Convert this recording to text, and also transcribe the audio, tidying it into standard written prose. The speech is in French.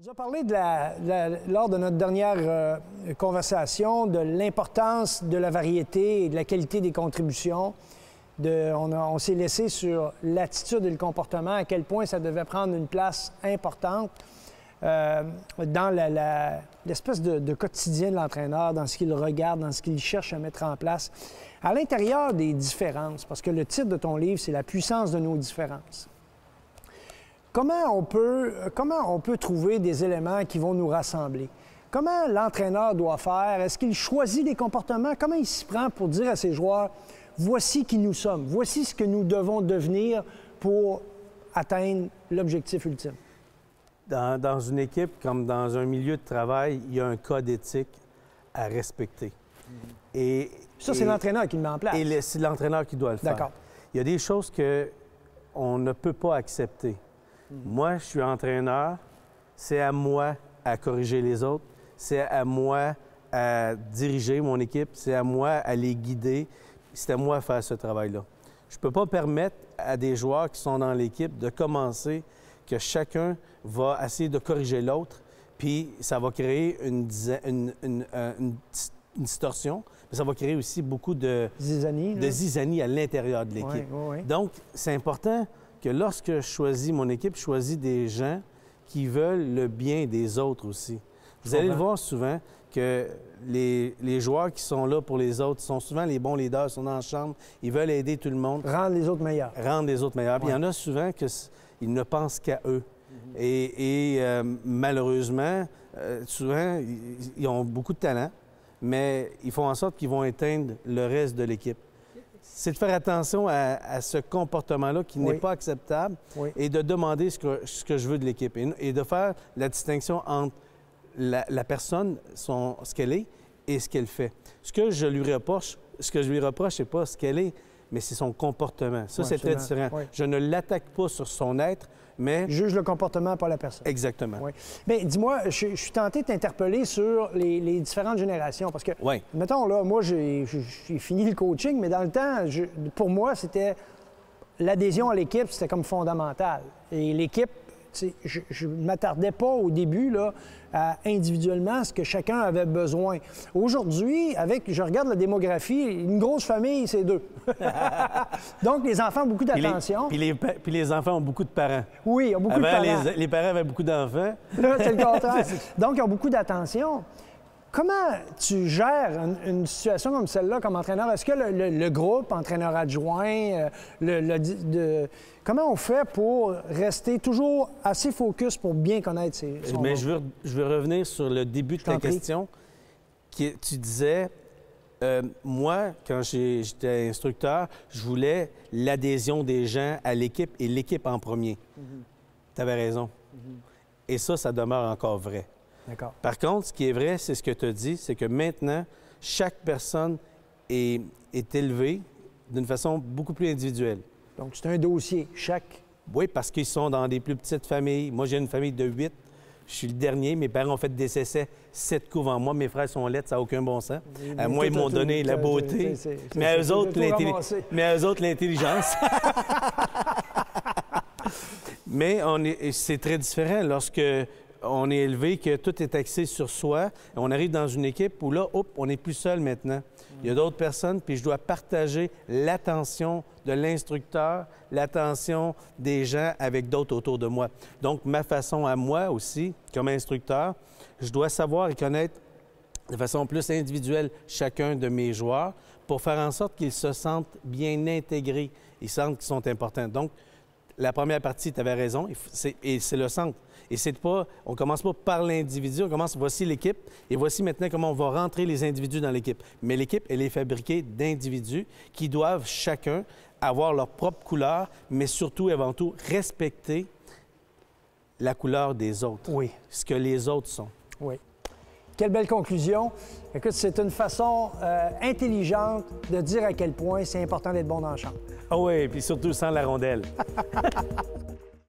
On nous a parlé lors de notre dernière conversation de l'importance de la variété et de la qualité des contributions. On s'est laissé sur l'attitude et le comportement, à quel point ça devait prendre une place importante dans l'espèce de quotidien de l'entraîneur, dans ce qu'il regarde, dans ce qu'il cherche à mettre en place. À l'intérieur des différences, parce que le titre de ton livre, c'est « La puissance de nos différences ». Comment on peut trouver des éléments qui vont nous rassembler? Comment l'entraîneur doit faire? Est-ce qu'il choisit des comportements? Comment il s'y prend pour dire à ses joueurs, voici qui nous sommes, voici ce que nous devons devenir pour atteindre l'objectif ultime? Dans une équipe, comme dans un milieu de travail, il y a un code éthique à respecter. Ça, c'est l'entraîneur qui le met en place? Et c'est l'entraîneur qui doit le faire. D'accord. Il y a des choses qu'on ne peut pas accepter. Moi, je suis entraîneur, c'est à moi à corriger les autres, c'est à moi à diriger mon équipe, c'est à moi à les guider, c'est à moi à faire ce travail-là. Je ne peux pas permettre à des joueurs qui sont dans l'équipe de commencer que chacun va essayer de corriger l'autre, puis ça va créer une distorsion, mais ça va créer aussi beaucoup de zizanie à l'intérieur de l'équipe. Oui. Donc, c'est important que lorsque je choisis mon équipe, je choisis des gens qui veulent le bien des autres aussi. Vous allez le voir souvent que les joueurs qui sont là pour les autres sont souvent les bons leaders, sont dans la chambre, ils veulent aider tout le monde. Rendre les autres meilleurs. Rendre les autres meilleurs. Puis il y en a souvent qu'ils ne pensent qu'à eux. Malheureusement, souvent, ils ont beaucoup de talent, mais ils font en sorte qu'ils vont éteindre le reste de l'équipe. C'est de faire attention à ce comportement-là qui n'est pas acceptable et de demander ce que je veux de l'équipe et de faire la distinction entre la personne, ce qu'elle est et ce qu'elle fait. Ce que je lui reproche, c'est pas ce qu'elle est, mais c'est son comportement. Ça, c'est très différent. Je ne l'attaque pas sur son être, mais... Juge le comportement, pas la personne. Exactement. Bien, dis-moi, je suis tenté de t'interpeller sur les différentes générations, parce que, mettons, là, moi, j'ai fini le coaching, mais dans le temps, pour moi, c'était l'adhésion à l'équipe, c'était comme fondamental. Et l'équipe, je ne m'attardais pas au début là, à individuellement ce que chacun avait besoin. Aujourd'hui, je regarde la démographie, une grosse famille, c'est 2. Donc, les enfants ont beaucoup d'attention. Puis les enfants ont beaucoup de parents. Oui, ils ont beaucoup de parents. Les parents avaient beaucoup d'enfants. Là, c'est le contraire. Donc, ils ont beaucoup d'attention. Comment tu gères une situation comme celle-là comme entraîneur? Est-ce que le groupe, entraîneur adjoint, comment on fait pour rester toujours assez focus pour bien connaître son Mais je veux revenir sur le début de ta question. Tu disais, moi, quand j'étais instructeur, je voulais l'adhésion des gens à l'équipe et l'équipe en premier. Tu avais raison. Et ça demeure encore vrai. Par contre, ce qui est vrai, c'est ce que tu as dit, c'est que maintenant, chaque personne est élevée d'une façon beaucoup plus individuelle. Donc, c'est un dossier, chaque... Oui, parce qu'ils sont dans des plus petites familles. Moi, j'ai une famille de 8. Je suis le dernier. Mes parents ont fait des essais 7 coups avant moi. Mes frères sont laids, ça n'a aucun bon sens. Moi, ils m'ont donné la beauté. Mais à eux autres, l'intelligence. Mais c'est très différent lorsque... on est élevé, que tout est axé sur soi. On arrive dans une équipe où là, on n'est plus seul maintenant. Il y a d'autres personnes, puis je dois partager l'attention de l'instructeur, l'attention des gens avec d'autres autour de moi. Donc, ma façon à moi aussi, comme instructeur, je dois savoir et connaître de façon plus individuelle chacun de mes joueurs pour faire en sorte qu'ils se sentent bien intégrés, ils sentent qu'ils sont importants. Donc, la première partie, tu avais raison, et c'est le centre. Et c'est pas, on commence pas par l'individu, on commence, voici l'équipe, et voici maintenant comment on va rentrer les individus dans l'équipe. Mais l'équipe, elle est fabriquée d'individus qui doivent chacun avoir leur propre couleur, mais surtout et avant tout respecter la couleur des autres. Oui. Ce que les autres sont. Oui. Quelle belle conclusion. Écoute, c'est une façon intelligente de dire à quel point c'est important d'être bon dans le champ. Ah oui, puis surtout sans la rondelle.